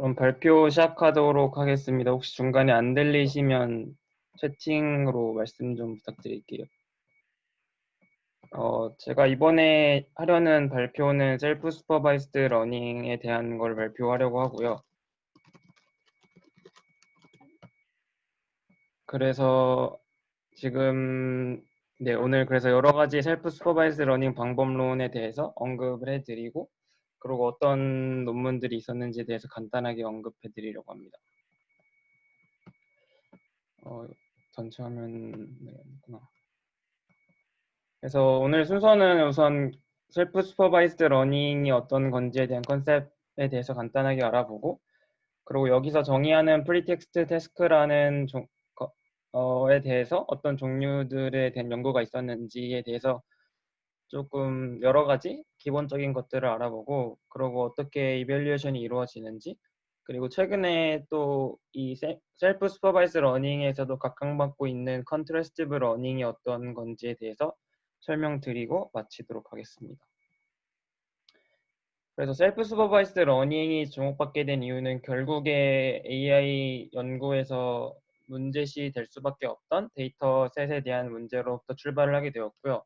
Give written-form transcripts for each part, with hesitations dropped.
그럼 발표 시작하도록 하겠습니다. 혹시 중간에 안 들리시면 채팅으로 말씀 좀 부탁드릴게요. 제가 이번에 하려는 발표는 셀프 슈퍼바이스드 러닝에 대한 걸 발표하려고 하고요. 그래서 지금 오늘 그래서 여러 가지 셀프 슈퍼바이스드 러닝 방법론에 대해서 언급을 해드리고, 그리고 어떤 논문들이 있었는지에 대해서 간단하게 언급해 드리려고 합니다. 전체 화면 있구나. 그래서 오늘 순서는 우선 셀프 슈퍼바이스드 러닝이 어떤 건지에 대한 컨셉에 대해서 간단하게 알아보고, 그리고 여기서 정의하는 프리텍스트 태스크라는 에 대해서 어떤 종류들에 대한 연구가 있었는지에 대해서 조금 여러 가지 기본적인 것들을 알아보고, 그리고 어떻게 이밸류에이션이 이루어지는지, 그리고 최근에 또 이 셀프 슈퍼바이스 러닝에서도 각광받고 있는 컨트래스티브 러닝이 어떤 건지에 대해서 설명드리고 마치도록 하겠습니다. 그래서 셀프 슈퍼바이스드 러닝이 주목받게 된 이유는 결국에 AI 연구에서 문제시 될 수밖에 없던 데이터셋에 대한 문제로부터 출발을 하게 되었고요.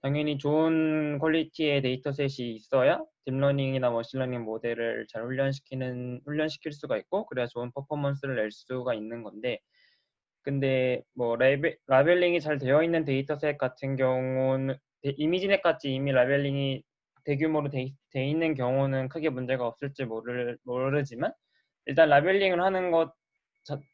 당연히 좋은 퀄리티의 데이터셋이 있어야 딥러닝이나 머신러닝 모델을 잘 훈련시킬 수가 있고, 그래야 좋은 퍼포먼스를 낼 수가 있는 건데, 근데 뭐 라벨링이 잘 되어 있는 데이터셋 같은 경우는 이미지넷 같이 이미 라벨링이 대규모로 돼 있는 경우는 크게 문제가 없을지 모르지만, 일단 라벨링을 하는 것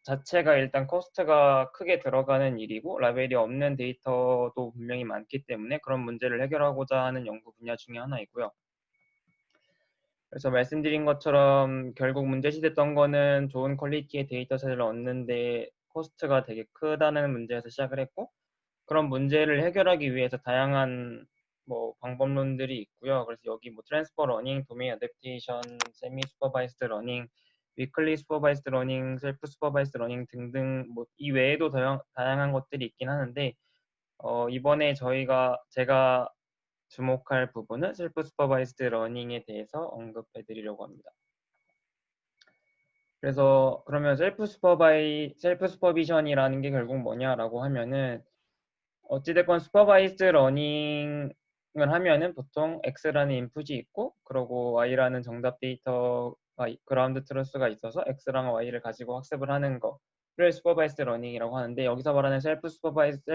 자체가 일단 코스트가 크게 들어가는 일이고, 라벨이 없는 데이터도 분명히 많기 때문에 그런 문제를 해결하고자 하는 연구 분야 중에 하나이고요. 그래서 말씀드린 것처럼 결국 문제시됐던 거는 좋은 퀄리티의 데이터셋을 얻는데 코스트가 되게 크다는 문제에서 시작을 했고, 그런 문제를 해결하기 위해서 다양한 방법론들이 있고요. 그래서 여기 트랜스퍼 러닝, 도메인 어댑테이션, 세미 슈퍼바이스드 러닝, 위클리 슈퍼바이스드 러닝, 셀프 슈퍼바이스드 러닝 등등 이 외에도 다양한 것들이 있긴 하는데, 이번에 제가 주목할 부분은 셀프 슈퍼바이스드 러닝에 대해서 언급해 드리려고 합니다. 그래서 그러면 셀프 슈퍼비전이라는 게 결국 뭐냐라고 하면은, 어찌됐건 슈퍼바이스드 러닝을 하면은 보통 X라는 인풋이 있고, 그리고 Y라는 정답 데이터가 그라운드 트루스가 있어서 X랑 Y를 가지고 학습을 하는 거를 슈퍼바이스드 러닝이라고 하는데, 여기서 말하는 셀프 슈퍼바이스드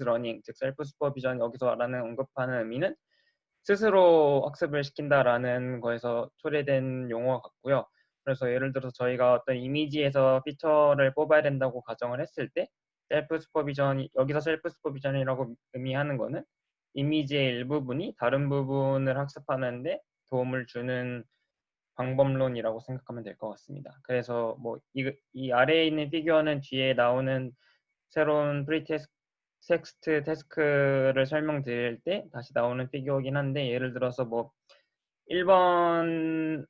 러닝, 즉 셀프 슈퍼비전, 여기서 말하는 언급하는 의미는 스스로 학습을 시킨다라는 거에서 초래된 용어 같고요. 그래서 예를 들어서 저희가 어떤 이미지에서 피처를 뽑아야 된다고 가정을 했을 때, 여기서 셀프 슈퍼비전이라고 의미하는 거는 이미지의 일부분이 다른 부분을 학습하는데 도움을 주는 방법론이라고 생각하면 될 것 같습니다. 그래서 이 아래에 있는 피규어는 뒤에 나오는 새로운 프리텍스트 태스크를 설명드릴 때 다시 나오는 피규어이긴 한데, 예를 들어서 1번의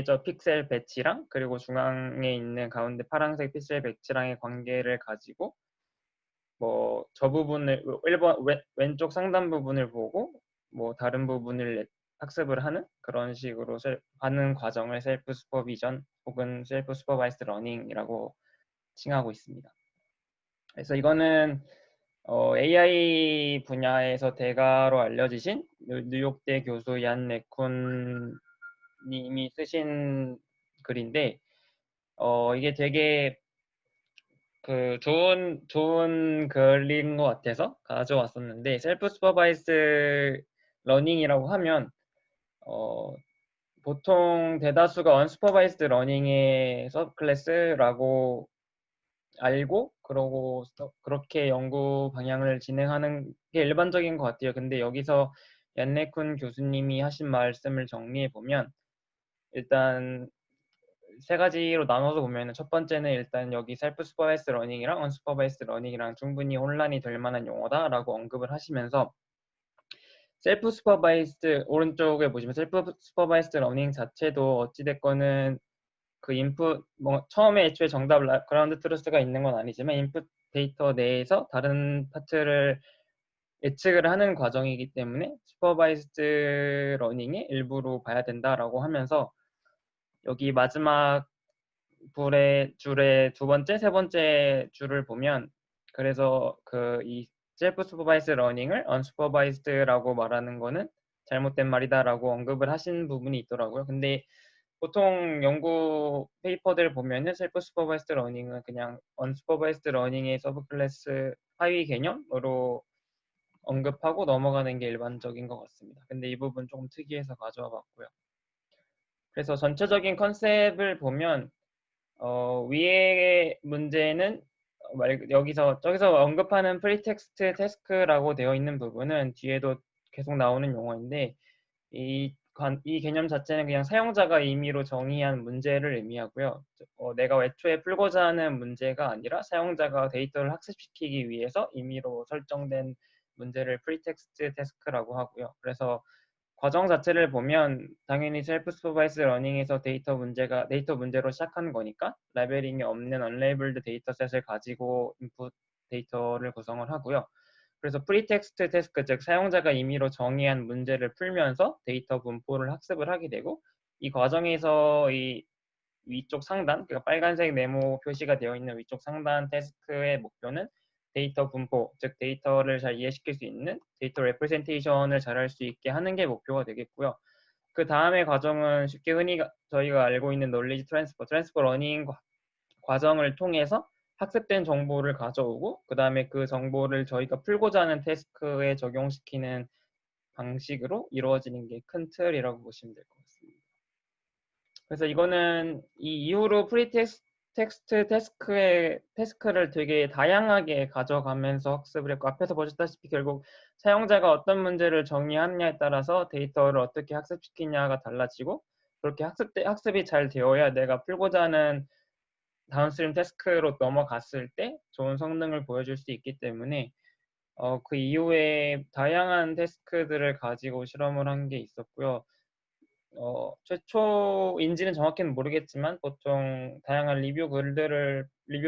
저 픽셀 배치랑 그리고 중앙에 있는 가운데 파란색 픽셀 배치랑의 관계를 가지고 저 부분을 1번 왼쪽 상단 부분을 보고 다른 부분을 학습을 하는 그런 식으로 하는 과정을 셀프 슈퍼비전 혹은 셀프 슈퍼바이스드 러닝이라고 칭하고 있습니다. 그래서 이거는 AI 분야에서 대가로 알려지신 뉴욕대 교수 얀 레쿤 님이 쓰신 글인데, 이게 되게 좋은 글인 것 같아서 가져왔었는데, 셀프 슈퍼바이스 러닝이라고 하면 보통 대다수가 언슈퍼바이스드 러닝의 서브클래스라고 알고, 그러고 그렇게 연구 방향을 진행하는 게 일반적인 것 같아요. 근데 여기서 얀네쿤 교수님이 하신 말씀을 정리해 보면, 일단 세 가지로 나눠서 보면은, 첫 번째는 일단 여기 셀프 슈퍼바이스드 러닝이랑 언슈퍼바이스드 러닝이랑 충분히 혼란이 될 만한 용어다라고 언급을 하시면서, 셀프 슈퍼바이스드 오른쪽에 보시면 셀프 슈퍼바이스드 러닝 자체도 어찌됐거는 그 인풋 처음에 애초에 정답 그라운드 트루스가 있는 건 아니지만 인풋 데이터 내에서 다른 파트를 예측을 하는 과정이기 때문에 슈퍼바이스드 러닝의 일부로 봐야 된다라고 하면서, 여기 마지막 줄의 두 번째, 세 번째 줄을 보면 그래서 그 이 셀프 슈퍼바이즈 러닝을 언슈퍼바이즈드라고 말하는 거는 잘못된 말이다라고 언급을 하신 부분이 있더라고요. 근데 보통 연구 페이퍼들 보면은 셀프 슈퍼바이즈드 러닝은 그냥 언슈퍼바이즈드 러닝의 서브 클래스 하위 개념으로 언급하고 넘어가는 게 일반적인 것 같습니다. 근데 이 부분 조금 특이해서 가져와 봤고요. 그래서 전체적인 컨셉을 보면 위의 문제는 저기서 언급하는 프리텍스트 태스크라고 되어 있는 부분은 뒤에도 계속 나오는 용어인데 이 개념 자체는 그냥 사용자가 임의로 정의한 문제를 의미하고요. 내가 애초에 풀고자 하는 문제가 아니라 사용자가 데이터를 학습시키기 위해서 임의로 설정된 문제를 프리텍스트 태스크라고 하고요. 그래서 과정 자체를 보면 당연히 셀프 슈퍼바이즈 러닝에서 데이터 문제로 시작하는 거니까 라벨링이 없는 언레이블드 데이터셋을 가지고 인풋 데이터를 구성을 하고요. 그래서 프리텍스트 태스크, 즉 사용자가 임의로 정의한 문제를 풀면서 데이터 분포를 학습을 하게 되고 이 과정에서 이 위쪽 상단, 그러니까 빨간색 네모 표시가 되어 있는 위쪽 상단 태스크의 목표는 데이터 분포, 즉 데이터를 잘 이해시킬 수 있는 데이터 레프레젠테이션을 잘 할 수 있게 하는 게 목표가 되겠고요. 그 다음의 과정은 쉽게 흔히 저희가 알고 있는 놀리지 트랜스퍼 러닝 과정을 통해서 학습된 정보를 가져오고 그 다음에 그 정보를 저희가 풀고자 하는 태스크에 적용시키는 방식으로 이루어지는 게 큰 틀이라고 보시면 될 것 같습니다. 그래서 이거는 이 이후로 텍스트 태스크를 되게 다양하게 가져가면서 학습을 했고 앞에서 보셨다시피 결국 사용자가 어떤 문제를 정의하느냐에 따라서 데이터를 어떻게 학습시키냐가 달라지고 그렇게 학습이 잘 되어야 내가 풀고자 하는 다운스트림 태스크로 넘어갔을 때 좋은 성능을 보여줄 수 있기 때문에 그 이후에 다양한 태스크들을 가지고 실험을 한 게 있었고요. 최초인지는 정확히는 모르겠지만 보통 다양한 리뷰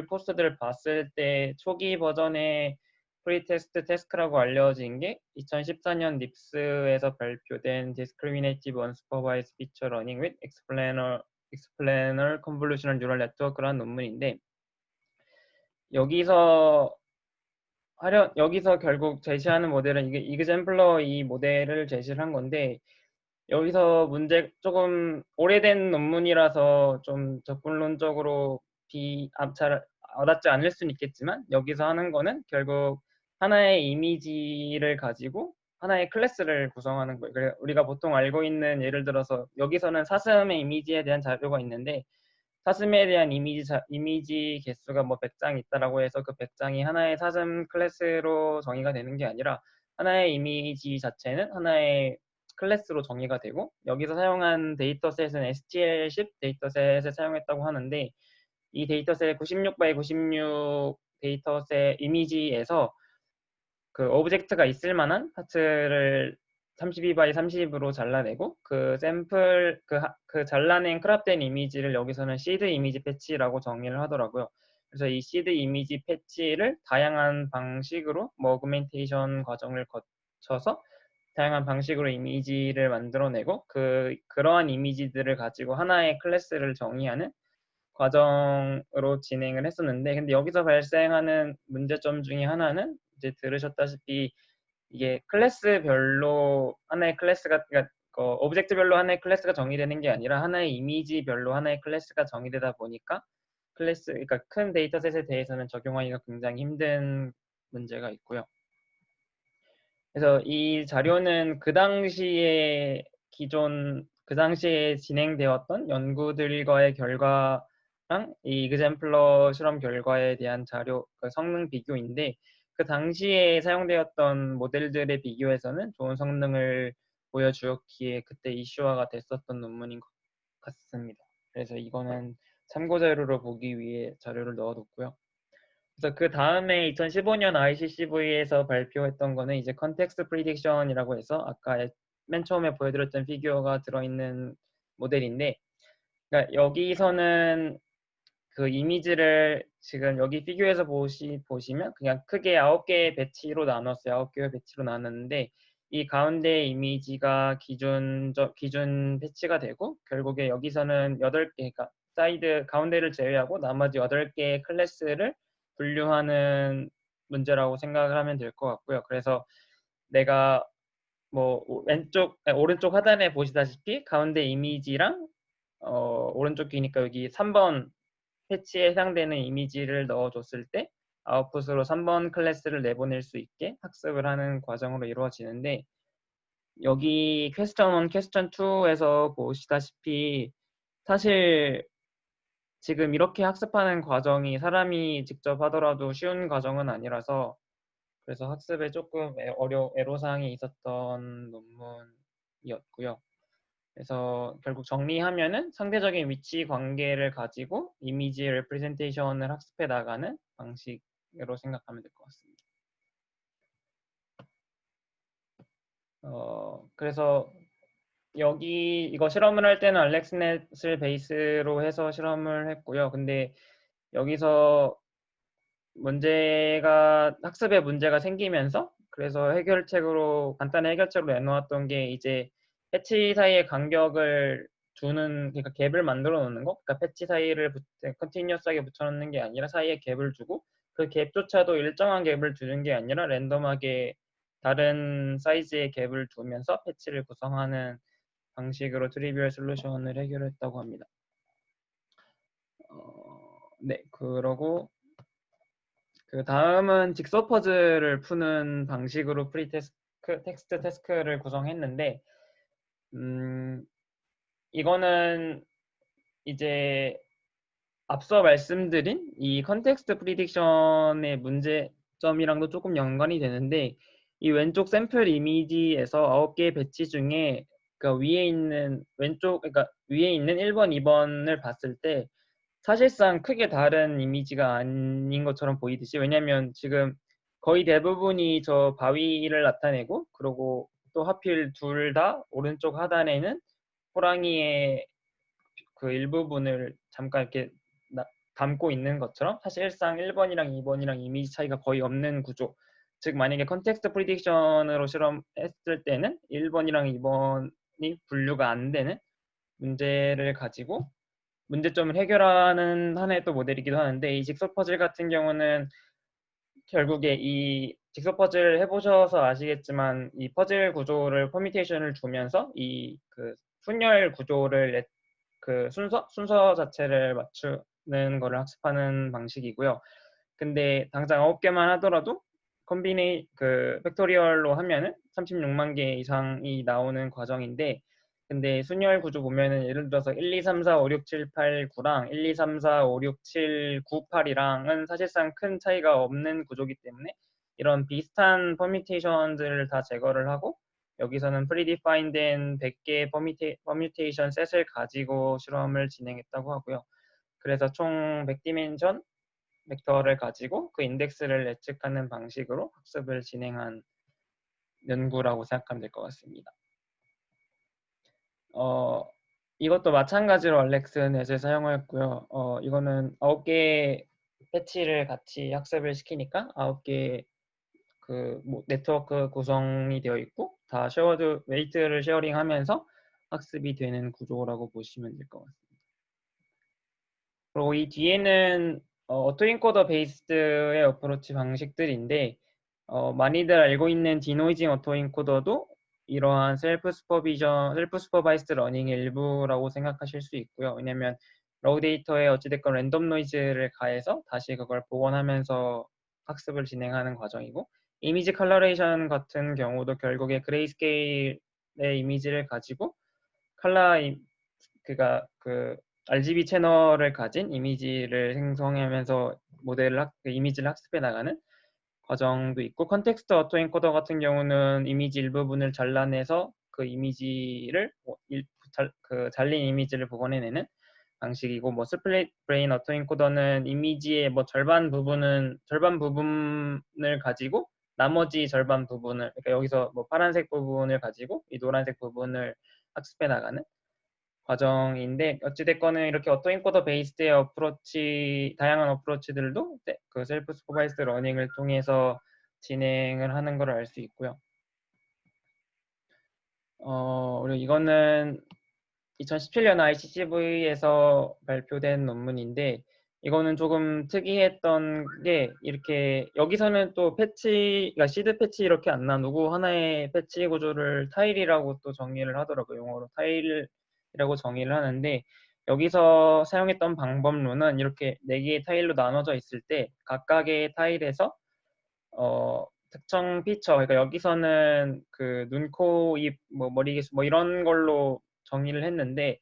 포스트들을 봤을 때 초기 버전의 프리테스트 태스크라고 알려진 게 2014년 닙스에서 발표된 Discriminative Unsupervised Feature Learning with Explainer Convolutional Neural Network라는 논문인데 여기서 결국 제시하는 모델은 이게 이그젠플러 이 모델을 제시를 한 건데 여기서 조금 오래된 논문이라서 좀 접근론적으로 잘 와닿지 않을 수는 있겠지만 여기서 하는 거는 결국 하나의 이미지를 가지고 하나의 클래스를 구성하는 거예요. 그래서 우리가 보통 알고 있는 예를 들어서 여기서는 사슴의 이미지에 대한 자료가 있는데 사슴에 대한 이미지 개수가 뭐 100장 있다라고 해서 그 100장이 하나의 사슴 클래스로 정의가 되는 게 아니라 하나의 이미지 자체는 하나의 클래스로 정의가 되고 여기서 사용한 데이터셋은 STL10 데이터셋을 사용했다고 하는데 이 데이터셋 96 by 96 데이터셋 이미지에서 그 오브젝트가 있을 만한 파츠를 32 by 30으로 잘라내고 그 잘라낸 크롭된 이미지를 여기서는 시드 이미지 패치라고 정의를 하더라고요. 그래서 이 시드 이미지 패치를 다양한 방식으로 어그멘테이션 과정을 거쳐서 다양한 방식으로 이미지를 만들어내고 그러한 이미지들을 가지고 하나의 클래스를 정의하는 과정으로 진행을 했었는데 근데 여기서 발생하는 문제점 중에 하나는 이제 들으셨다시피 이게 클래스별로 하나의 클래스가 그러니까 오브젝트별로 하나의 클래스가 정의되는 게 아니라 하나의 이미지별로 하나의 클래스가 정의되다 보니까 그러니까 큰 데이터셋에 대해서는 적용하기가 굉장히 힘든 문제가 있고요. 그래서 이 자료는 그 당시에 진행되었던 연구들과의 결과랑 이 이그젠플러 실험 결과에 대한 자료, 그 성능 비교인데 그 당시에 사용되었던 모델들에 비교해서는 좋은 성능을 보여주었기에 그때 이슈화가 됐었던 논문인 것 같습니다. 그래서 이거는 참고 자료로 보기 위해 자료를 넣어뒀고요. 그래서 그 다음에 2015년 ICCV에서 발표했던 거는 이제 컨텍스트 프리딕션이라고 해서 아까 맨 처음에 보여드렸던 피규어가 들어있는 모델인데 그러니까 여기서는 그 이미지를 지금 여기 피규어에서 보시면 그냥 크게 9개의 배치로 나눴어요. 9개의 배치로 나눴는데 이 가운데 이미지가 기준 패치가 되고, 결국에 여기서는 8개, 그러니까 사이드 가운데를 제외하고 나머지 8개의 클래스를 분류하는 문제라고 생각을 하면 될 것 같고요. 그래서 내가 뭐 오른쪽 하단에 보시다시피 가운데 이미지랑 오른쪽 귀니까 여기 3번 패치에 해당되는 이미지를 넣어줬을 때 아웃풋으로 3번 클래스를 내보낼 수 있게 학습을 하는 과정으로 이루어지는데, 여기 퀘스천 1, 퀘스천 2에서 보시다시피 사실 지금 이렇게 학습하는 과정이 사람이 직접 하더라도 쉬운 과정은 아니라서, 그래서 학습에 조금 애로사항이 있었던 논문이었고요. 그래서 결국 정리하면은 상대적인 위치 관계를 가지고 이미지 레프레젠테이션을 학습해 나가는 방식으로 생각하면 될 것 같습니다. 그래서 여기 이거 실험을 할 때는 알렉스넷을 베이스로 해서 실험을 했고요. 근데 여기서 학습에 문제가 생기면서, 그래서 간단한 해결책으로 내놓았던 게 이제 패치 사이의 간격을 그러니까 갭을 만들어 놓는 거. 그러니까 패치 사이를 컨티뉴어스하게 붙여놓는 게 아니라 사이에 갭을 주고, 그 갭조차도 일정한 갭을 두는 게 아니라 랜덤하게 다른 사이즈의 갭을 두면서 패치를 구성하는 방식으로 트리비얼 솔루션을 해결했다고 합니다. 네, 그러고 그 다음은 직소 퍼즐을 푸는 방식으로 텍스트 태스크를 구성했는데, 이거는 이제 앞서 말씀드린 이 컨텍스트 프리딕션의 문제점이랑도 조금 연관이 되는데, 이 왼쪽 샘플 이미지에서 9개의 배치 중에 그 그러니까 위에 있는 1번, 2번을 봤을 때 사실상 크게 다른 이미지가 아닌 것처럼 보이듯이, 왜냐면 지금 거의 대부분이 저 바위를 나타내고, 그리고 또 하필 둘 다 오른쪽 하단에는 호랑이의 그 일부분을 잠깐 이렇게 담고 있는 것처럼 사실상 1번이랑 2번이랑 이미지 차이가 거의 없는 구조. 즉 만약에 컨텍스트 프리딕션으로 실험했을 때는 1번이랑 2번이 분류가 안 되는 문제를 가지고 문제점을 해결하는 하나의 또 모델이기도 하는데, 이 직소 퍼즐 같은 경우는 결국에 이 직소 퍼즐 해보셔서 아시겠지만 이 퍼즐 구조를 퍼뮤테이션을 주면서 이 그 순열 구조를 그 순서 자체를 맞추는 거를 학습하는 방식이고요. 근데 당장 9개만 하더라도 팩토리얼로 하면은 36만 개 이상이 나오는 과정인데, 근데 순열 구조 보면은 예를 들어서 1, 2, 3, 4, 5, 6, 7, 8, 9랑 1, 2, 3, 4, 5, 6, 7, 9, 8이랑은 사실상 큰 차이가 없는 구조이기 때문에 이런 비슷한 퍼뮤테이션들을 다 제거를 하고, 여기서는 프리디파인된 100개의 퍼뮤테이션 셋을 가지고 실험을 진행했다고 하고요. 그래서 총 100디멘션 벡터를 가지고 그 인덱스를 예측하는 방식으로 학습을 진행한 연구라고 생각하면 될 것 같습니다. 이것도 마찬가지로 알렉스넷을 사용하였고요. 이거는 9개의 패치를 같이 학습을 시키니까 9개의 네트워크 구성이 되어 있고 다 웨이트를 쉐어링하면서 학습이 되는 구조라고 보시면 될 것 같습니다. 그리고 이 뒤에는 오토인코더 베이스드의 어프로치 방식들인데, 많이들 알고 있는 디노이징 오토인코더도 이러한 셀프 슈퍼바이스드 러닝의 일부라고 생각하실 수 있고요. 왜냐면 로우 데이터에 어찌됐건 랜덤 노이즈를 가해서 다시 그걸 복원하면서 학습을 진행하는 과정이고, 이미지 컬러레이션 같은 경우도 결국에 그레이스케일의 이미지를 가지고 그가 RGB 채널을 가진 이미지를 생성하면서 이미지를 학습해 나가는 과정도 있고, 컨텍스트 어토엔코더 같은 경우는 이미지 일부분을 잘라내서 그 이미지를 잘린 이미지를 복원해내는 방식이고, 스플릿 브레인 어토엔코더는 이미지의 절반 부분을 가지고 나머지 절반 부분을, 그러니까 여기서 파란색 부분을 가지고 이 노란색 부분을 학습해 나가는 과정인데, 어찌됐거는 이렇게 어토인코더 베이스드의 다양한 어프로치들도 그 셀프 슈퍼바이스드 러닝을 통해서 진행을 하는 걸 알 수 있고요. 그리고 이거는 2017년 ICCV에서 발표된 논문인데, 이거는 조금 특이했던 게, 이렇게 여기서는 또 패치가 시드 패치 이렇게 안 나누고 하나의 패치 구조를 타일이라고 또 정의를 하더라고요. 용어로 타일이라고 정의를 하는데, 여기서 사용했던 방법론은 이렇게 4개의 타일로 나눠져 있을 때 각각의 타일에서 특정 피처, 그러니까 여기서는 그 눈, 코, 입, 뭐 머리 개수 뭐 이런 걸로 정의를 했는데,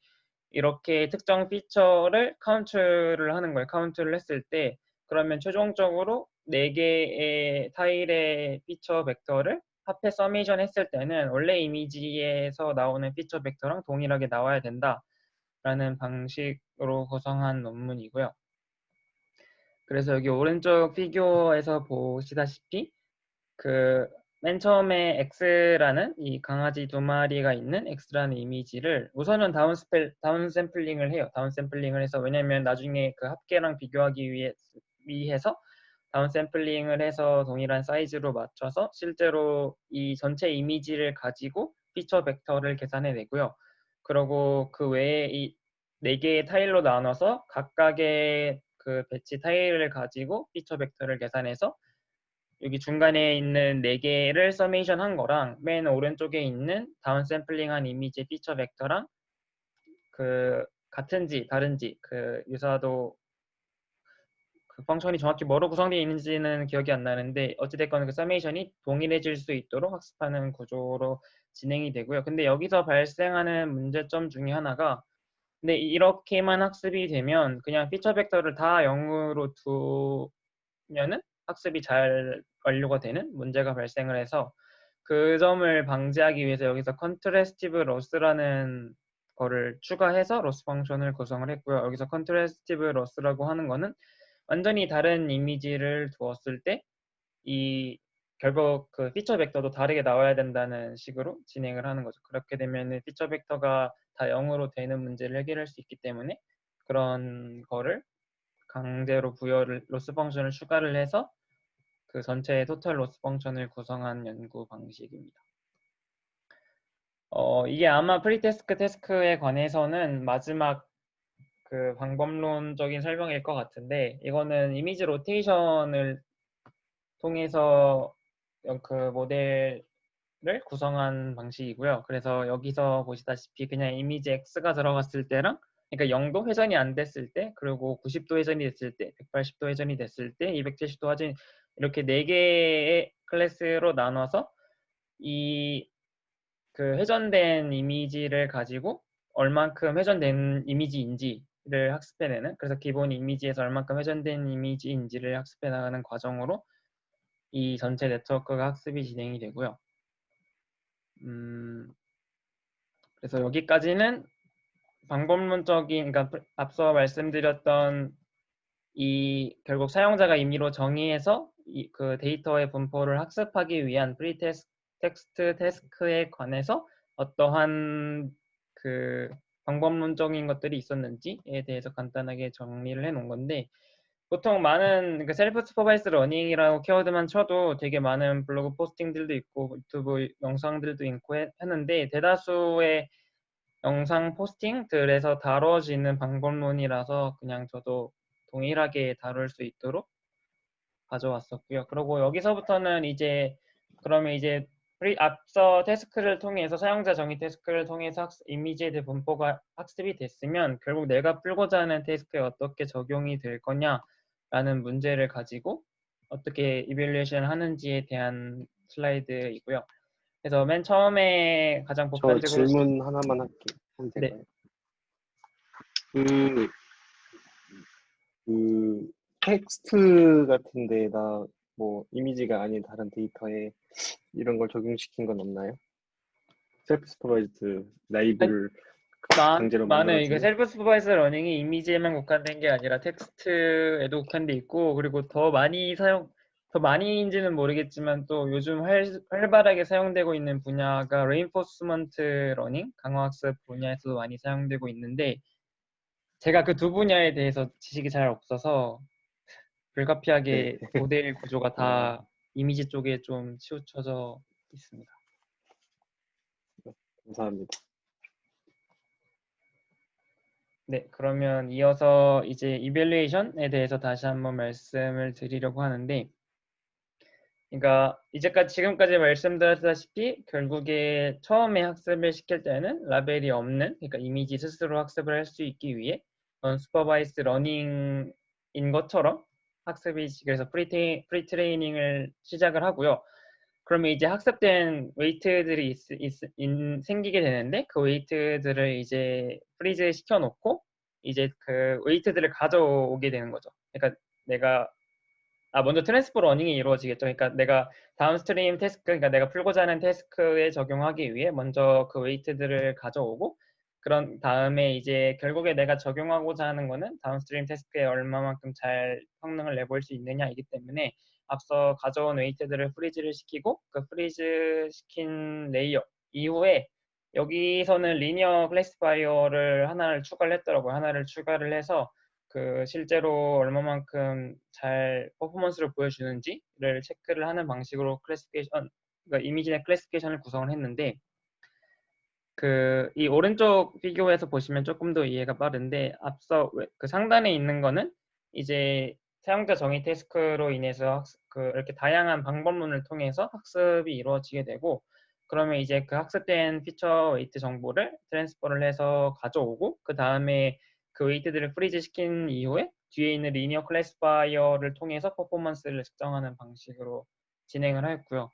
이렇게 특정 피처를 카운트를 하는 거예요. 카운트를 했을 때 그러면 최종적으로 4개의 타일의 피처 벡터를 합해 서메이션 했을 때는 원래 이미지에서 나오는 피처 벡터랑 동일하게 나와야 된다라는 방식으로 구성한 논문이고요. 그래서 여기 오른쪽 피규어에서 보시다시피 그 맨 처음에 X라는 이 강아지 2마리가 있는 X라는 이미지를 우선은 다운 샘플링을 해요. 다운 샘플링을 해서, 왜냐면 나중에 그 합계랑 비교하기 위해서 다운 샘플링을 해서 동일한 사이즈로 맞춰서 실제로 이 전체 이미지를 가지고 피처 벡터를 계산해 내고요. 그리고 그 외에 이 4개의 타일로 나눠서 각각의 그 배치 타일을 가지고 피처 벡터를 계산해서 여기 중간에 있는 4개를 서메이션 한 거랑 맨 오른쪽에 있는 다운 샘플링한 이미지 피처 벡터랑 그 같은지 다른지 그 유사도 그 펑션이 정확히 뭐로 구성되어 있는지는 기억이 안 나는데, 어찌됐건 그 서메이션이 동일해질 수 있도록 학습하는 구조로 진행이 되고요. 근데 여기서 발생하는 문제점 중에 하나가, 근데 이렇게만 학습이 되면 그냥 피처 벡터를 다 0으로 두면은 학습이 잘 완료가 되는 문제가 발생을 해서, 그 점을 방지하기 위해서 여기서 컨트래스티브 로스라는 거를 추가해서 로스 펑션을 구성을 했고요. 여기서 컨트래스티브 로스라고 하는 거는 완전히 다른 이미지를 두었을 때 이 결국 그 피처 벡터도 다르게 나와야 된다는 식으로 진행을 하는 거죠. 그렇게 되면 피처 벡터가 다 0으로 되는 문제를 해결할 수 있기 때문에 그런 거를 강제로 부여를 로스 펑션을 추가를 해서 그 전체 토탈 로스 펑션을 구성한 연구 방식입니다. 이게 아마 프리테스크 태스크에 관해서는 마지막 그 방법론적인 설명일 것 같은데, 이거는 이미지 로테이션을 통해서 그 모델을 구성한 방식이고요. 그래서 여기서 보시다시피 그냥 이미지 X가 들어갔을 때랑, 그러니까 0도 회전이 안 됐을 때, 그리고 90도 회전이 됐을 때, 180도 회전이 됐을 때, 270도 회전, 이렇게 4개의 클래스로 나눠서 이 그 회전된 이미지를 가지고 얼만큼 회전된 이미지인지를 학습해내는, 그래서 기본 이미지에서 얼만큼 회전된 이미지인지를 학습해 나가는 과정으로 이 전체 네트워크가 학습이 진행이 되고요. 그래서 여기까지는 방법론적인, 그러니까 앞서 말씀드렸던 이 결국 사용자가 임의로 정의해서 그 데이터의 분포를 학습하기 위한 텍스트 태스크에 관해서 어떠한 그 방법론적인 것들이 있었는지에 대해서 간단하게 정리를 해 놓은 건데, 보통 많은 그 셀프 슈퍼바이스 러닝이라고 키워드만 쳐도 되게 많은 블로그 포스팅들도 있고 유튜브 영상들도 있고 했는데, 대다수의 영상 포스팅들에서 다뤄지는 방법론이라서 그냥 저도 동일하게 다룰 수 있도록 가져왔었고요. 그리고 여기서부터는 이제 그러면 이제 앞서 태스크를 통해서 사용자 정의 태스크를 통해서 이미지에 대한 분포가 학습이 됐으면 결국 내가 풀고자 하는 태스크에 어떻게 적용이 될 거냐라는 문제를 가지고 어떻게 이밸리에이션 하는지에 대한 슬라이드이고요. 그래서 맨 처음에 가장 저 보편적으로 질문 하나만 할게. 하면 네, 될까요? 그, 그 텍스트 같은 데다 뭐 이미지가 아닌 다른 데이터에 이런 걸 적용시킨 건 없나요? 셀프 스퍼바이즈드 라이브를 강제로 많은 이게 만들어주는? 셀프 슈퍼바이저 러닝이 이미지에만 국한된 게 아니라 텍스트에도 국한돼 있고, 그리고 더 많이인지는 모르겠지만 또 요즘 활발하게 사용되고 있는 분야가 레인포스먼트 러닝, 강화학습 분야에서도 많이 사용되고 있는데, 제가 그 두 분야에 대해서 지식이 잘 없어서 네. 불가피하게 모델 구조가 아, 다 이미지 쪽에 좀 치우쳐져 있습니다. 감사합니다. 네, 그러면 이어서 이제 이밸류에이션에 대해서 다시 한번 말씀을 드리려고 하는데, 그러니까 지금까지 말씀드렸다시피 결국에 처음에 학습을 시킬 때는 라벨이 없는, 그러니까 이미지 스스로 학습을 할 수 있기 위해 언슈퍼바이스드 러닝인 것처럼 학습이, 그래서 프리트레이닝을 시작을 하고요. 그러면 이제 학습된 웨이트들이 생기게 되는데, 그 웨이트들을 이제 프리즈 시켜놓고 이제 그 웨이트들을 가져오게 되는 거죠. 그러니까 먼저 트랜스포 러닝이 이루어지겠죠. 그러니까 내가 다운스트림 태스크, 그러니까 내가 풀고자 하는 태스크에 적용하기 위해 먼저 그 웨이트들을 가져오고, 그런 다음에 이제 결국에 내가 적용하고자 하는 거는 다운스트림 태스크에 얼마만큼 잘 성능을 내볼 수 있느냐이기 때문에 앞서 가져온 웨이트들을 프리즈를 시키고, 그 프리즈 시킨 레이어 이후에 여기서는 리니어 클래시파이어를 하나를 추가를 했더라고요. 하나를 추가를 해서 그 실제로 얼마만큼 잘 퍼포먼스를 보여주는지를 체크를 하는 방식으로 그러니까 이미지 내 클래시피케이션을 구성을 했는데, 이 오른쪽 비교에서 보시면 조금 더 이해가 빠른데, 앞서 그 상단에 있는 거는 이제 사용자 정의 태스크로 인해서 이렇게 다양한 방법론을 통해서 학습이 이루어지게 되고, 그러면 이제 그 학습된 피처 웨이트 정보를 트랜스퍼를 해서 가져오고, 그 다음에 그 웨이트들을 프리즈 시킨 이후에 뒤에 있는 리니어 클래시파이어를 통해서 퍼포먼스를 측정하는 방식으로 진행을 하였고요.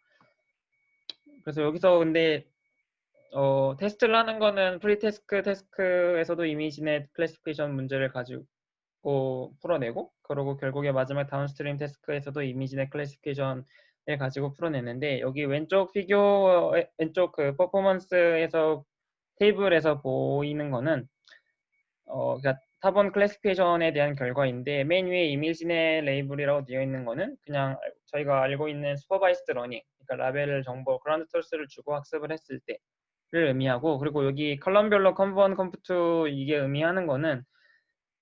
그래서 여기서 근데 테스트를 하는 거는 테스크에서도 이미지넷 클래시피케이션 문제를 가지고 풀어내고, 그리고 결국에 마지막 다운스트림 태스크에서도 이미지넷 클래시피케이션을 가지고 풀어내는데, 여기 왼쪽 왼쪽 그 퍼포먼스에서 테이블에서 보이는 거는 그러니까 타본 클래시피케이션에 대한 결과인데, 맨 위에 이미지넷 레이블이라고 되어 있는 거는 그냥 저희가 알고 있는 슈퍼바이스드 러닝, 그러니까 라벨 정보 그라운드 소스를 주고 학습을 했을 때를 의미하고, 그리고 여기 컬럼별로 컴번 컴퓨트 이게 의미하는 거는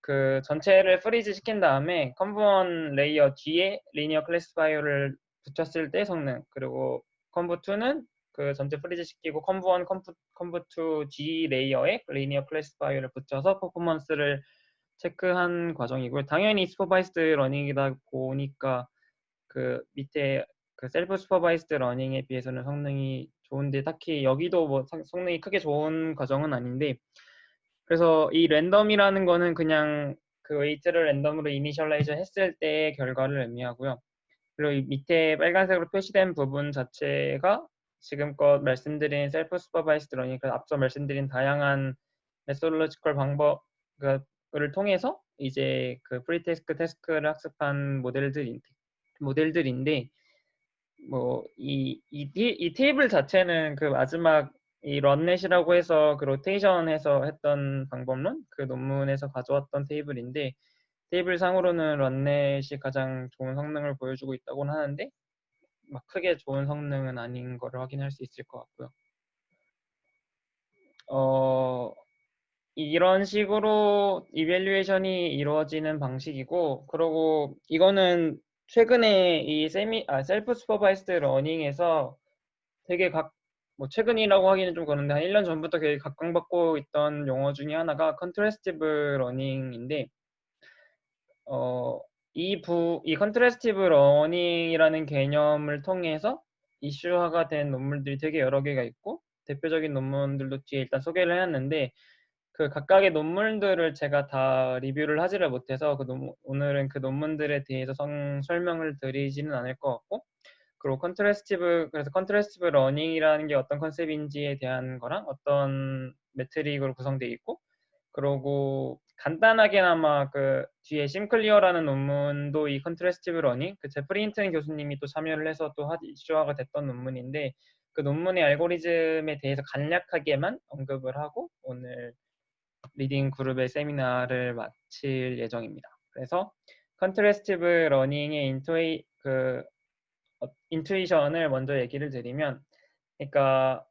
그 전체를 프리즈 시킨 다음에 컴번 레이어 뒤에 리니어 클래시파이어를 붙였을 때 성능, 그리고 컴부2는 그 전체 프리즈 시키고 컴부1, 컴부2 G 레이어에 리니어 클래시파이어를 붙여서 퍼포먼스를 체크한 과정이고요. 당연히 슈퍼바이스드 러닝이다 보니까 그 밑에 그 셀프 슈퍼바이스드 러닝에 비해서는 성능이 좋은데, 딱히 여기도 뭐 성능이 크게 좋은 과정은 아닌데, 그래서 이 랜덤이라는 거는 그냥 그 웨이트를 랜덤으로 이니셜라이즈 했을 때의 결과를 의미하고요. 그리고 이 밑에 빨간색으로 표시된 부분 자체가 지금껏 말씀드린 셀프 슈퍼바이스드 러닝, 앞서 말씀드린 다양한 메소드로지컬 방법을 통해서 이제 그 프리테스크 태스크를 학습한 모델들인데, 뭐 이 테이블 자체는 그 마지막 이 런넷이라고 해서 그 로테이션해서 했던 방법론 그 논문에서 가져왔던 테이블인데, 테이블 상으로는 런넷이 가장 좋은 성능을 보여주고 있다고는 하는데 막 크게 좋은 성능은 아닌 거를 확인할 수 있을 것 같고요. 이런 식으로 이밸류에이션이 이루어지는 방식이고, 그리고 이거는 최근에 이 셀프 슈퍼바이스드 러닝에서 되게 뭐 최근이라고 하기는 좀 그런데 한 1년 전부터 되게 각광받고 있던 용어 중에 하나가 컨트래스티브 러닝인데, 이 컨트래스티브 러닝이라는 개념을 통해서 이슈화가 된 논문들이 되게 여러 개가 있고, 대표적인 논문들도 뒤에 일단 소개를 해놨는데, 그 각각의 논문들을 제가 다 리뷰를 하지를 못해서 오늘은 그 논문들에 대해서 설명을 드리지는 않을 것 같고, 그리고 그래서 컨트래스티브 러닝이라는 게 어떤 컨셉인지에 대한 거랑 어떤 메트릭으로 구성되어 있고, 그리고 간단하게나마 그 뒤에 심클리어라는 논문도 이 컨트래스티브 러닝, 그 제프리 힌튼 교수님이 또 참여를 해서 또 이슈화가 됐던 논문인데, 그 논문의 알고리즘에 대해서 간략하게만 언급을 하고 오늘 리딩 그룹의 세미나를 마칠 예정입니다. 그래서 컨트래스티브 러닝의 인투이션을 먼저 얘기를 드리면, 그러니까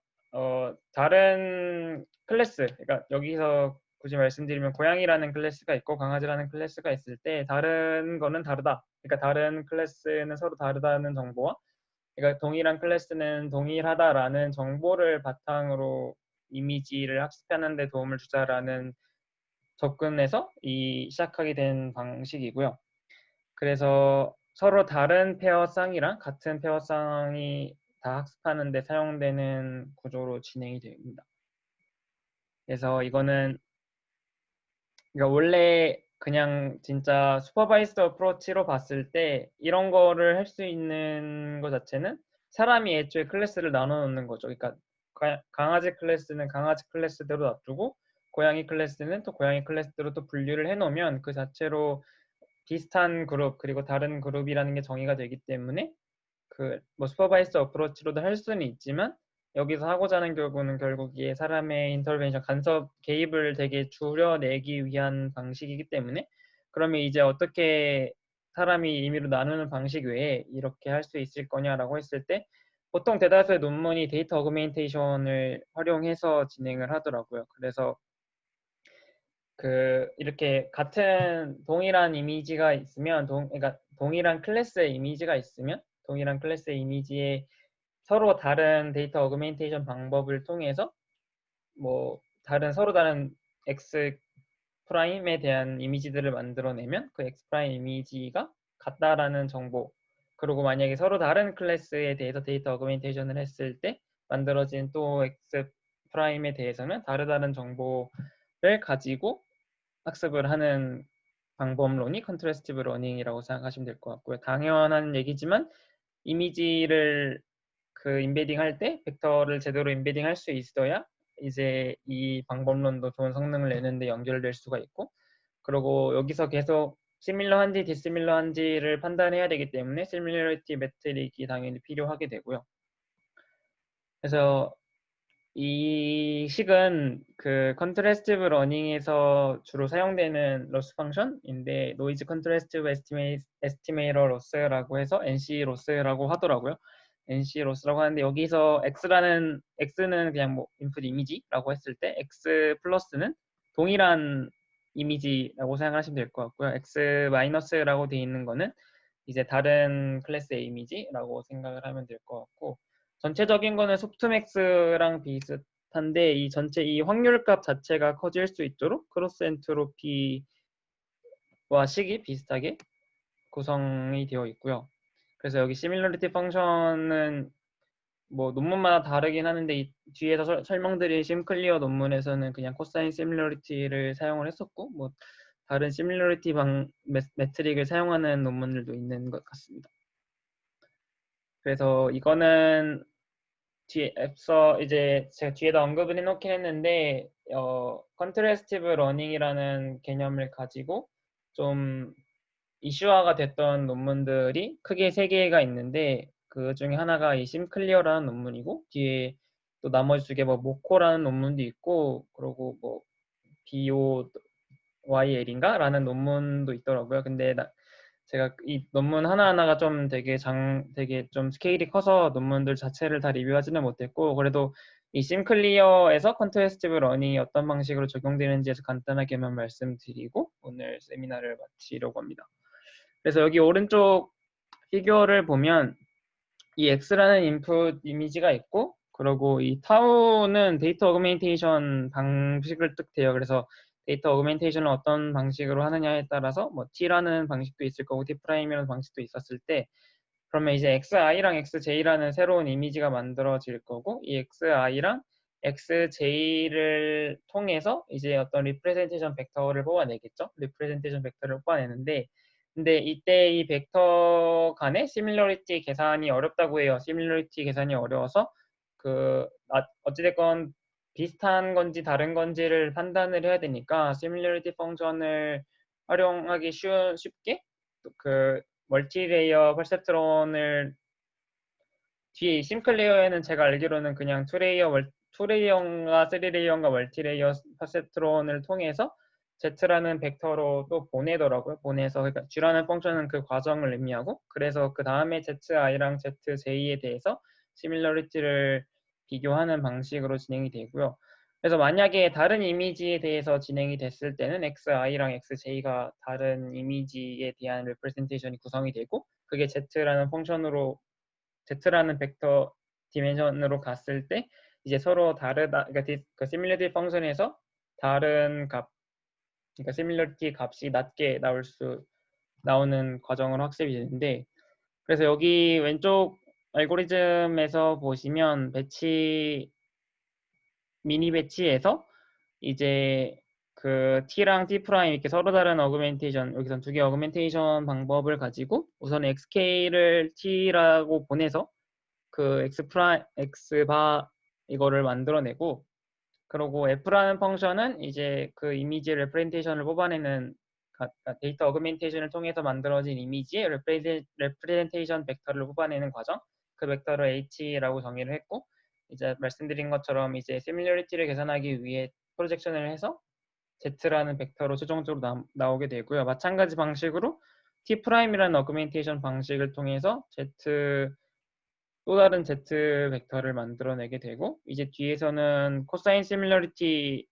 다른 클래스, 그러니까 여기서 굳이 말씀드리면 고양이라는 클래스가 있고 강아지라는 클래스가 있을 때 다른 거는 다르다. 그러니까 다른 클래스는 서로 다르다는 정보와, 그러니까 동일한 클래스는 동일하다라는 정보를 바탕으로 이미지를 학습하는 데 도움을 주자라는 접근에서 시작하게 된 방식이고요. 그래서 서로 다른 페어쌍이랑 같은 페어쌍이 다 학습하는 데 사용되는 구조로 진행이 됩니다. 그래서 이거는 그러니까 원래 그냥 진짜 슈퍼바이스드 어프로치로 봤을 때 이런 거를 할 수 있는 것 자체는 사람이 애초에 클래스를 나눠 놓는 거죠. 그러니까 강아지 클래스는 강아지 클래스대로 놔두고 고양이 클래스는 또 고양이 클래스대로 또 분류를 해놓으면 그 자체로 비슷한 그룹 그리고 다른 그룹이라는 게 정의가 되기 때문에 그 뭐 슈퍼바이스드 어프로치로도 할 수는 있지만 여기서 하고자 하는 결국 이게 사람의 인터벤션 간섭 개입을 되게 줄여내기 위한 방식이기 때문에 그러면 이제 어떻게 사람이 임의로 나누는 방식 외에 이렇게 할 수 있을 거냐라고 했을 때 보통 대다수의 논문이 데이터 어그멘테이션을 활용해서 진행을 하더라고요. 그래서 이렇게 같은 동일한 이미지가 있으면 그러니까 동일한 클래스의 이미지가 있으면 동일한 클래스의 이미지에 서로 다른 데이터 어그멘테이션 방법을 통해서 뭐 서로 다른 X 프라임에 대한 이미지들을 만들어내면 그 X 프라임 이미지가 같다라는 정보 그리고 만약에 서로 다른 클래스에 대해서 데이터 어그멘테이션을 했을 때 만들어진 또 X 프라임에 대해서는 다르다는 정보를 가지고 학습을 하는 방법론이 컨트래스티브 러닝이라고 생각하시면 될 것 같고요. 당연한 얘기지만 이미지를 인베딩 할 때 벡터를 제대로 인베딩 할 수 있어야 이제 이 방법론도 좋은 성능을 내는데 연결될 수가 있고 그리고 여기서 계속 시밀러한지 디시밀러한지를 판단해야 되기 때문에 시밀러리티 매트릭이 당연히 필요하게 되고요. 그래서 이 식은 컨트래스티브 러닝에서 주로 사용되는 로스 펑션인데 노이즈 컨트래스티브 에스티메이터 로스라고 해서 NC 로스라고 하더라고요. NC 로스라고 하는데 여기서 X는 그냥 뭐 인풋 이미지라고 했을 때 X 플러스는 동일한 이미지라고 생각하시면 될 것 같고요. X 마이너스라고 되어 있는 거는 이제 다른 클래스의 이미지라고 생각을 하면 될 것 같고 전체적인 거는 소프트맥스랑 비슷한데 이 전체 이 확률값 자체가 커질 수 있도록 크로스 엔트로피와 식이 비슷하게 구성이 되어 있고요. 그래서 여기 시밀러리티 펑션은 뭐 논문마다 다르긴 하는데 이 뒤에서 설명드린 심클리어 논문에서는 그냥 코사인 시밀러리티를 사용을 했었고 뭐 다른 시밀러리티 매트릭을 사용하는 논문들도 있는 것 같습니다. 그래서 이거는 앞서 이제 제가 뒤에다 언급을 해놓긴 했는데 컨트래스티브 러닝이라는 개념을 가지고 좀 이슈화가 됐던 논문들이 크게 3개가 있는데 그 중에 하나가 이 심클리어라는 논문이고 뒤에 또 나머지 2개 뭐 모코라는 논문도 있고 그리고 뭐 BOYL인가? 라는 논문도 있더라고요. 근데 제가 이 논문 하나하나가 좀 되게 좀 스케일이 커서 논문들 자체를 다 리뷰하지는 못했고 그래도 이 심클리어에서 컨트래스티브 러닝이 어떤 방식으로 적용되는지에서 간단하게만 말씀드리고 오늘 세미나를 마치려고 합니다. 그래서 여기 오른쪽 피규어를 보면 이 X라는 인풋 이미지가 있고 그리고 이 타우는 데이터 어그멘테이션 방식을 뜻해요. 그래서 데이터 어그멘테이션을 어떤 방식으로 하느냐에 따라서 뭐 T라는 방식도 있을 거고 T 프라임이라는 방식도 있었을 때 그러면 이제 XI랑 XJ라는 새로운 이미지가 만들어질 거고 이 XI랑 XJ를 통해서 이제 어떤 리프레젠테이션 벡터를 뽑아내겠죠. 리프레젠테이션 벡터를 뽑아내는데 근데 이때 이 벡터 간의 시밀러리티 계산이 어렵다고 해요. 시밀러리티 계산이 어려워서 어찌됐건 비슷한 건지 다른 건지를 판단을 해야 되니까 시밀러리티 펑션을 활용하기 쉽게 멀티레이어 퍼셉트론을 뒤에 심클레어에는 제가 알기로는 그냥 투레이어인가 3레이어인가 멀티레이어 퍼셉트론을 통해서 Z라는 벡터로 또 보내더라고요. 보내서 그러니까 G라는 펑션은 그 과정을 의미하고 그래서 그 다음에 ZI랑 ZJ에 대해서 시밀러리티를 비교하는 방식으로 진행이 되고요. 그래서 만약에 다른 이미지에 대해서 진행이 됐을 때는 XI랑 XJ가 다른 이미지에 대한 레프레젠테이션이 구성이 되고 그게 Z라는 벡터 디멘션으로 갔을 때 이제 서로 다르다, 그러니까 그 시뮬리티 펑션에서 다른 값, 그러니까 시뮬리티 값이 낮게 나오는 과정으로 학습이 되는데, 그래서 여기 왼쪽 알고리즘에서 보시면 미니 배치에서 이제 그 t랑 t 프라임 이렇게 서로 다른 어그멘테이션, 여기선 두 개 어그멘테이션 방법을 가지고 우선 xk를 t라고 보내서 그 x바 이거를 만들어내고, 그리고 f라는 펑션은 이제 그 이미지 레프레젠테이션을 뽑아내는 데이터 어그멘테이션을 통해서 만들어진 이미지의 레프레젠테이션 벡터를 뽑아내는 과정, 그 벡터를 h라고 정의를 했고, 이제 말씀드린 것처럼 이제 시뮬러리티를 계산하기 위해 프로젝션을 해서 z라는 벡터로 최종적으로 나오게 되고요. 마찬가지 방식으로 t'이라는 어그멘테이션 방식을 통해서 또 다른 z 벡터를 만들어내게 되고, 이제 뒤에서는 코사인 시뮬러리티를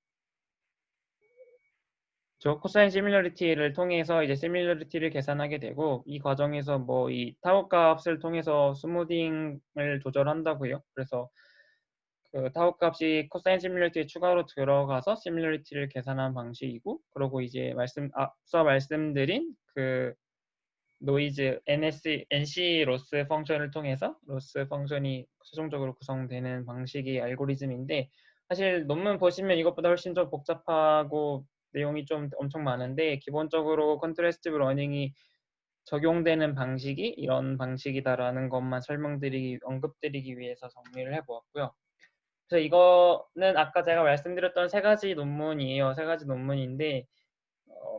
통해서 이제 시뮬러리티를 계산하게 되고, 이 과정에서 뭐 이 타워 값을 통해서 스무딩을 조절한다고요. 그래서 그 타워 값이 코사인 시뮬러리티에 추가로 들어가서 시뮬러리티를 계산한 방식이고, 그리고 이제 앞서 말씀드린 그 노이즈 NC 로스 펑션을 통해서 로스 펑션이 최종적으로 구성되는 방식의 알고리즘인데, 사실 논문 보시면 이것보다 훨씬 더 복잡하고 내용이 좀 엄청 많은데, 기본적으로 컨트래스티브 러닝이 적용되는 방식이 이런 방식이다라는 것만 언급드리기 위해서 정리를 해보았고요. 그래서 이거는 아까 제가 말씀드렸던 세 가지 논문이에요. 세 가지 논문인데,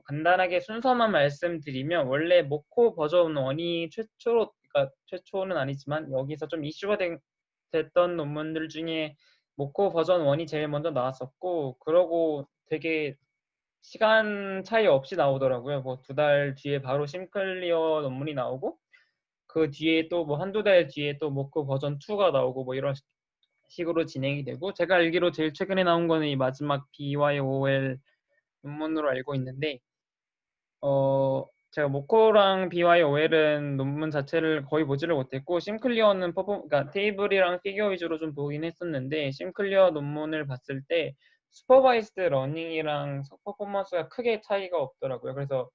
간단하게 순서만 말씀드리면, 원래 모코 버전 1이 그러니까 최초는 아니지만 여기서 좀 이슈가 됐던 논문들 중에 모코 버전 1이 제일 먼저 나왔었고, 그러고 되게 시간 차이 없이 나오더라고요. 뭐 2달 뒤에 바로 심클리어 논문이 나오고, 그 뒤에 또 뭐 한두 달 뒤에 또 모코 버전 2가 나오고, 뭐 이런 식으로 진행이 되고, 제가 알기로 제일 최근에 나온 거는 이 마지막 BYOL 논문으로 알고 있는데, 제가 모코랑 BYOL은 논문 자체를 거의 보지를 못했고, 심클리어는 그러니까 테이블이랑 피규어 위주로 좀 보긴 했었는데, 심클리어 논문을 봤을 때 슈퍼바이스드 러닝이랑 퍼포먼스가 크게 차이가 없더라고요. 그래서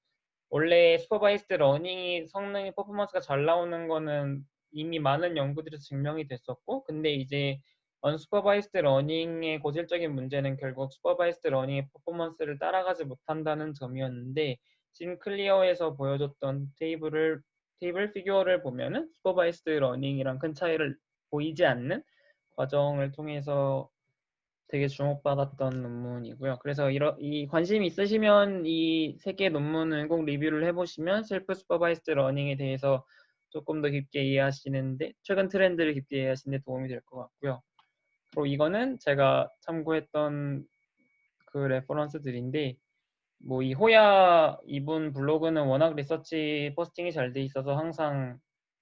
원래 슈퍼바이스드 러닝이 성능이 퍼포먼스가 잘 나오는 거는 이미 많은 연구들에서 증명이 됐었고, 근데 이제 언슈퍼바이스드 러닝의 고질적인 문제는 결국 슈퍼바이스드 러닝의 퍼포먼스를 따라가지 못한다는 점이었는데, 심클리어에서 보여줬던 테이블 피규어를 보면은 슈퍼바이스드 러닝이랑 큰 차이를 보이지 않는 과정을 통해서 되게 주목받았던 논문이고요. 그래서 이 관심이 있으시면 이 세 개 논문을 꼭 리뷰를 해보시면 셀프 슈퍼바이스드 러닝에 대해서 조금 더 깊게 이해하시는데, 최근 트렌드를 깊게 이해하시는 데 도움이 될 것 같고요. 그리고 이거는 제가 참고했던 그 레퍼런스들인데, 뭐 이 호야 이분 블로그는 워낙 리서치 포스팅이 잘 돼 있어서 항상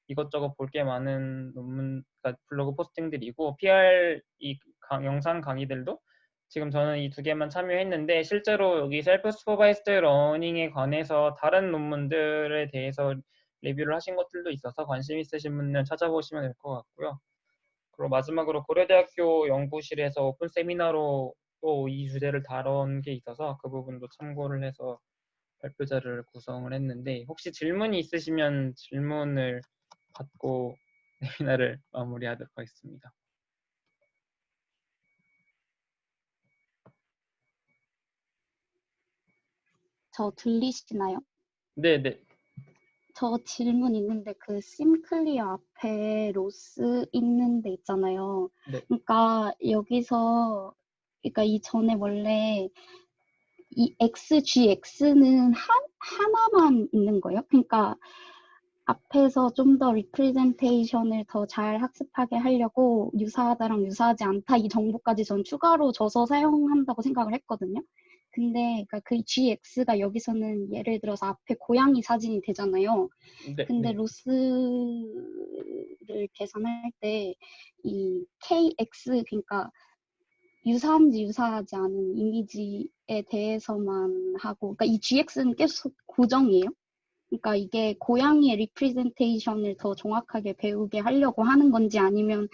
이것저것 볼 게 많은 그러니까 블로그 포스팅들이고, PR 영상 강의들도 지금 저는 이 두 개만 참여했는데, 실제로 여기 셀프 슈퍼바이스드 러닝에 관해서 다른 논문들에 대해서 리뷰를 하신 것들도 있어서 관심 있으신 분은 찾아보시면 될 것 같고요. 그리고 마지막으로 고려대학교 연구실에서 오픈 세미나로 또 이 주제를 다룬 게 있어서 그 부분도 참고를 해서 발표자를 구성을 했는데, 혹시 질문이 있으시면 질문을 받고 세미나를 마무리하도록 하겠습니다. 저 들리시나요? 네네. 저 질문 있는데 그 심클리어 앞에 로스 있는 데 있잖아요. 네. 그러니까 여기서 그러니까 이전에 원래 이 XGX는 하나만 있는 거예요? 그러니까 앞에서 좀 더 리프레젠테이션을 더 잘 학습하게 하려고 유사하다랑 유사하지 않다 이 정보까지 전 추가로 줘서 사용한다고 생각을 했거든요. 근데 그러니까 그 GX가 여기서는 예를 들어서 앞에 고양이 사진이 되잖아요. 네. 근데 네. 로스를 계산할 때 이 KX 그러니까 유사한지 유사하지 않은 이미지에 대해서만 하고, 그러니까 이 GX는 계속 고정이에요? 그러니까 이게 고양이의 리프레젠테이션을 더 정확하게 배우게 하려고 하는 건지 아니면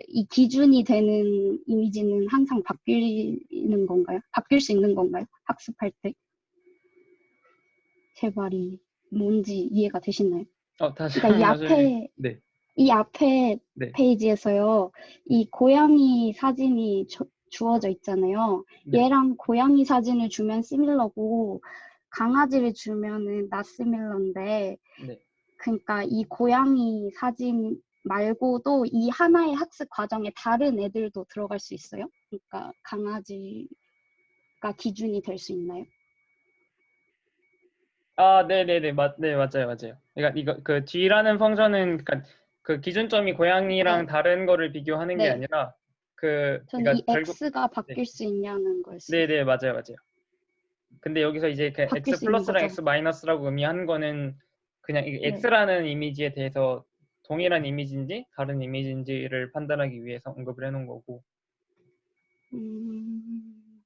이 기준이 되는 이미지는 항상 바뀌는 건가요? 바뀔 수 있는 건가요? 학습할 때? 제 말이 뭔지 이해가 되시나요? 다시 그러니까 네, 이 앞에 네, 페이지에서요, 이 고양이 사진이 주어져 있잖아요. 네, 얘랑 고양이 사진을 주면 시밀러고, 강아지를 주면은 not similar인데, 네. 그러니까 이 고양이 사진 말고도 이 하나의 학습 과정에 다른 애들도 들어갈 수 있어요? 그러니까 강아지가 기준이 될 수 있나요? 네네네, 네, 맞아요, 맞아요. 그러니까 이거 그 G라는 펑션은 그러니까 그 기준점이 고양이랑 네, 다른 거를 비교하는 게 네. 아니라 저는 이 그러니까 결국 X가 네, 바뀔 수 있냐는 거였어요. 네네, 맞아요, 맞아요. 근데 여기서 이제 그 바뀔 X 수 있는 플러스랑 거죠. X 마이너스라고 의미하는 거는 그냥 이 네. X라는 이미지에 대해서 동일한 이미지인지 다른 이미지인지를 판단하기 위해서 언급을 해놓은 거고, 음,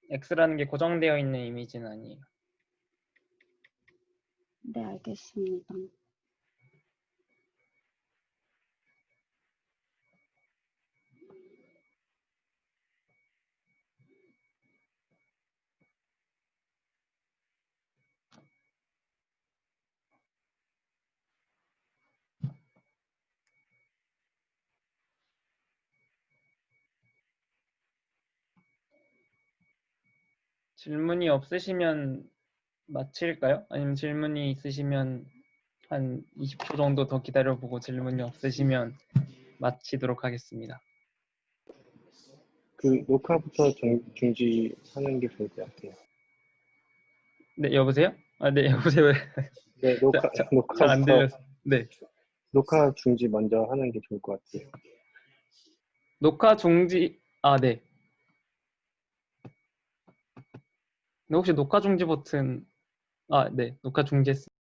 X라는 게 고정되어 있는 이미지는 아니에요. 네, 알겠습니다. 질문이 없으시면 마칠까요? 아니면 질문이 있으시면 한 20초 정도 더 기다려보고 질문이 없으시면 마치도록 하겠습니다. 그 녹화부터 중지하는 게 좋을 것 같아요. 네, 여보세요? 네, 여보세요. 네, 잘 안 녹화부터 들려서. 네. 녹화 중지 먼저 하는 게 좋을 것 같아요. 녹화 중지, 네. 근데 혹시 녹화 중지 버튼, 네, 녹화 중지했습니다.